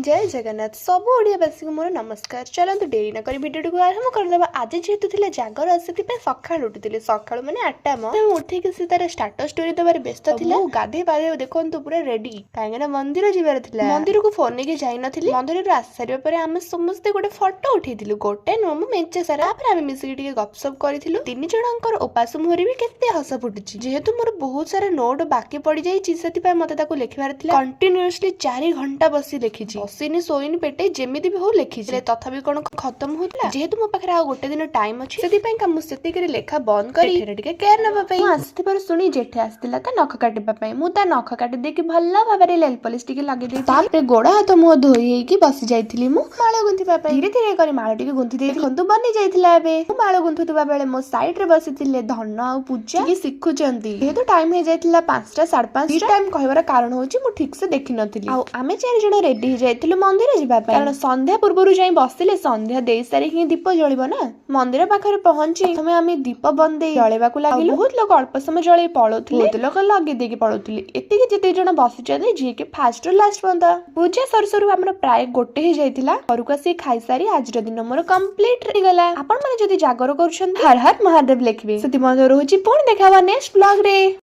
जय जगन्नाथ सब ओडियावासी को मोर नमस्कार। चलतु डेरी न करी भिडियो को आरंभ करदेबा। आज जेहेतु थिले जागर से सकाळ उठिले सकाळ माने 8टा उठिक से तार स्टाटस स्टोरी दबार व्यस्त थिला। गाधे पाधे देखंतु पूरा रेडी काहेना मंदिर जिबार थिला। मंदिर को फोन नेके जाई नथिले। मंदिर रो आसारिया परे आमे समस्त गोटे फोटो उठेइथिलु। गोटे नो मु मेंचे सारा पर आमे मिसिक टिके गपसप करिथिलु। तीन जणंकर उपास मुहरी भी केते हस फुटुची। जेहेतु मोर बहुत सारा नोट बाकी पड़ी जाई छि सेति पय मते ताको लेखिबार थिला। कंटीन्यूअसली 4 घंटा बसी लेखिछि। बसिनी सोइनी पेटे जेमिति भी हो लेखिछि। तथापि कोन खत्म होतला। जेहेतु मो पाखरा आ गोटे दिन टाइम अछि सेति पय का मु सेति करे लेखा बंद करी एठरे टिके केयर नबा पय आस्ति पर सुनी जेठे आस्तिला ता नख काटिबा पय मु ता नख काटि देकी भल्ला भाबरे लेल पॉलिश टिके लगे देई। तापे गोड़ा हाथ मो धोई हेकी बसी जाइथिली। मु माळ गुंथिबा पय धीरे धीरे करी माळ टिके गुंथि देई खंतु बनी जाइथिला। एबे मु माळ गुंथुतबा बेले मो साइड रे बसिथिले धन आ पूजा की सिखुचंती। जेहेतु टाइम हे जाइथिला 5टा 5:30 टाइम कहबार कारण होची मु ठीक से देखि नथिली। आ आमे 4 जण रेडी जाइथिलु मंदिर जिबा पय। कारण संध्या पूर्वरु जाई बसिले संध्या देई सारी ही दीप जळिबो ना। मंदिर पाखरे पहुंची हमें आमे दीप बंदे जळेबाकू लागिलु। बहुत लोग अल्प समय जळे पळोथिले। बहुत लोग लगे देकी पळोथिले। एतिके जेते जण बसिचते जे के फास्ट रो लास्ट बंद पूजा सरसरु हमर प्राय गोटे ही जाइथिला। घरକୁ आसी खाइ सारी आज दिन मोर कंप्लीट रे गला। आपण माने जदी जागर करूछन हर हर महादेव लिखबे। सती मन रहूची पुणी देखावा नेक्स्ट ब्लॉग रे।